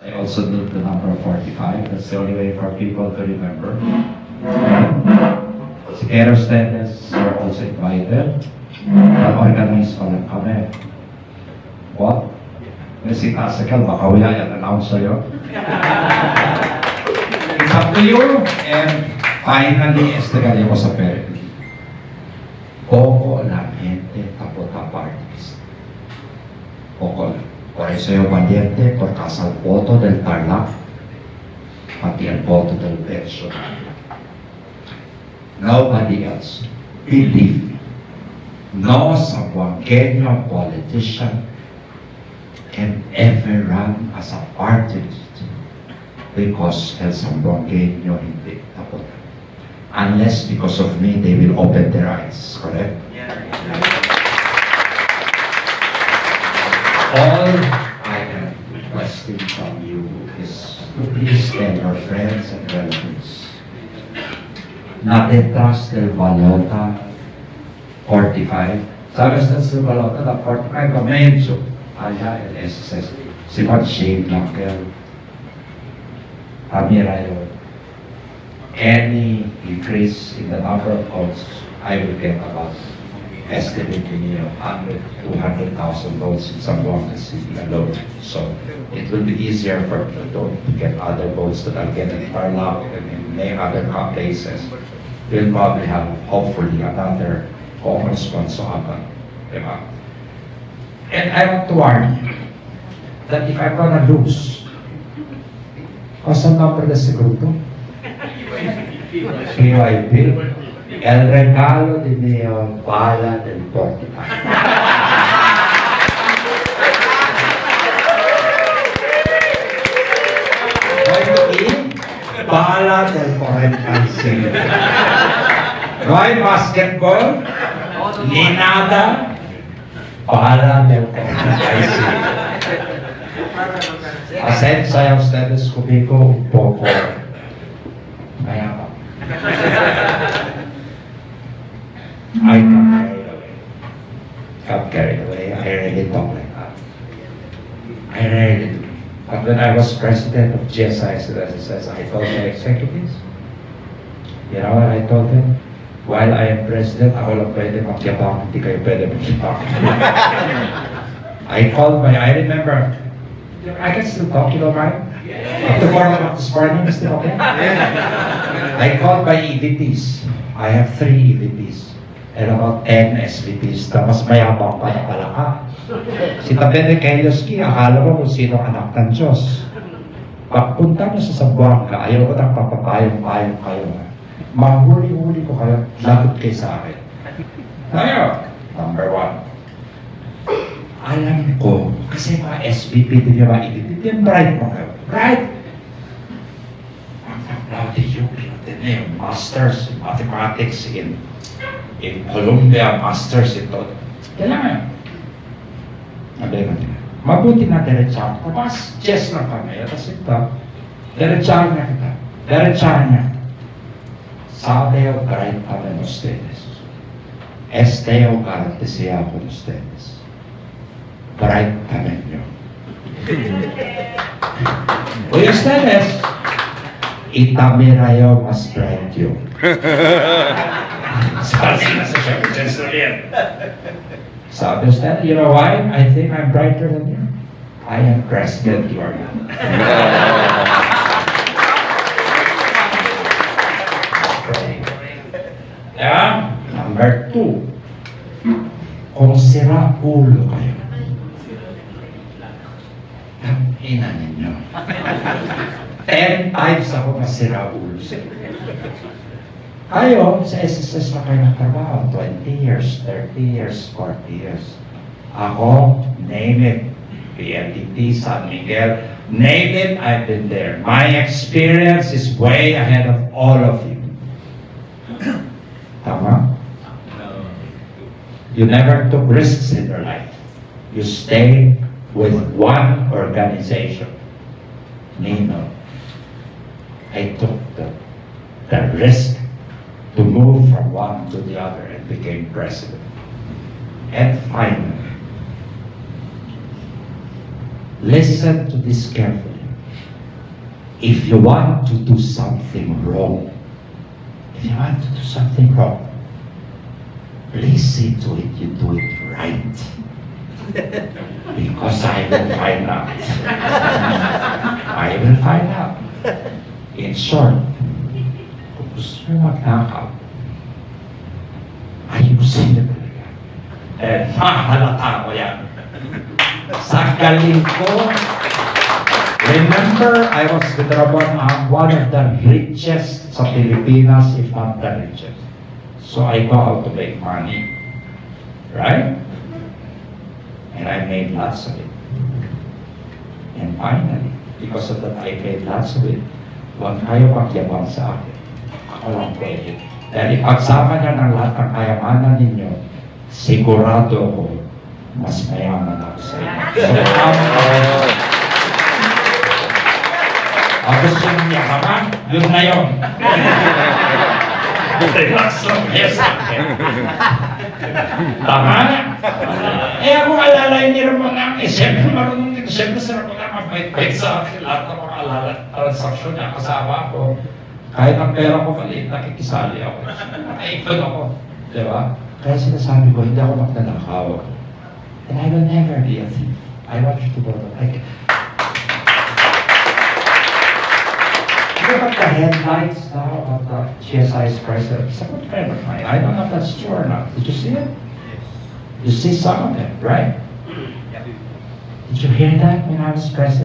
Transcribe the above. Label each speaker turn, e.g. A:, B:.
A: I also note the number 45. That's the only way for people to remember. Si Eros Dennis are also invited. Nag-organize pa lang kami. What? May si Tasical, baka wala yan announce sa'yo. It's up to you. And finally, estrella ko sa parent. Poco la gente tapota parties. Poco lang. Por eso yo valiente, por casa el voto del Tarlac, pati el voto del personal. Nobody else, believe me, no Zamboangueño politician can ever run as a party list because el Zamboangueño hindi tapota. Unless because of me, they will open their eyes, correct? Yeah. All I am requesting from you is to please tell your friends and relatives na detrás del balota 45, ¿sabes del balota? La 45 comienzo allá el SSS. Si what shame lang kayo. Amira yun. Any increase in the number of votes, I will get about estimating 100, 200,000 votes in Zamboanga City alone. So it will be easier for me to get other votes that I'll get in Tarlac and in many other places. We'll probably have, hopefully, another congressman so happen. And I want to warn you that if I'm gonna lose, what's the number de ese grupo? PYP. El regalo de mi bala del Portugal. Bala del Portugal. No hay basketball, ni nada. Bala del Portugal. Pasensya a ustedes conmigo un poco. Mayabang. I got carried away. I really talk like that. I really do. But when I was president of GSI, I told my executives, you know what I told them? While I am president, ako lang pwede makyabang, hindi kayo pwede makyabang. I remember, I can still talk, you know, right? After 4 o'clock this morning, is still okay? I called my EVPs. I have 3 EVPs. And about 10 SVPs na mas mayabang pa na pala ka. Si Tabene Kelioski, akala mo kung sino anak ng Diyos. Pagpunta niyo sa Zamboanga, ayaw ko nang papapayong-payong kayo. Mahuli-huli ko kayo, lagot kayo sa akin. Tayo, number 1. Alam ko, kasi mga SVP din yung mga EVP, yung bright mo kayo. Bright! I'm proud of you, yung masters in mathematics in Columbia, masters ito. Kailangan. Mabuti na diretsahan. Mas chess lang kami. Tapos ito, diretsahan na kita. Diretsahan niya. Sabe o 40 de ustedes. Este o garantía con ustedes. 40 niyo. Oye, ustedes, itamira yo mas bright yo. Sabi usted, you know why? I think I'm brighter than you. I am president, you are not. Yeah? Number 2. Kung sira ulo kayo, ina ninyo. 10 times ako masira ulo sa inyo. Kayo, sa SSS na kayo nagtrabaho, 20 years, 30 years, 40 years. Ako, name it, PLDT, San Miguel, name it, I've been there. My experience is way ahead of all of you. Tama? You never took risks in your life. You stayed with one organization. Nino. I took the risk to move from one to the other and became president. And finally, listen to this carefully. if you want to do something wrong, please see to it you do it right. Because I will find out. I will find out. In short, kung gusto nyo magnakaw, ayusin nyo talaga. And mahalata ko yan. Sa galing ko, remember, I was with one of the richest sa Pilipinas, if not the richest. So I know how to make money. Right? And I made lots of it. And finally, because of that, I made lots of it. Huwag kayo magyabang sa akin. Ako lang pwede. Dahil ipagsama niya ng lahat ng kayamanan ninyo, sigurado ako, mas mayaman ako sa inyo. So, gusto nyo yakaman, yun na yun. Relax lang kayo sa akin. Tama na. Eh ako alalay ni Ramon ang siyempre marunong nito. Siyempre si Ramon ang mabait-bait sa akin. Lahat ng mga transaksyon niya kasama ako. Kahit ang pera ko maliit, nakikisali ako. Nakaipon ako. Diba? Kaya sinasabi ko, hindi ako magnanakaw. And I will never be a thief. I want you to go to like. Look at the headlights now of the GSI's president. It's a good friend of mine. I don't know if that's true or not. Did you see it? You see some of it, right? Did you hear that when I was president?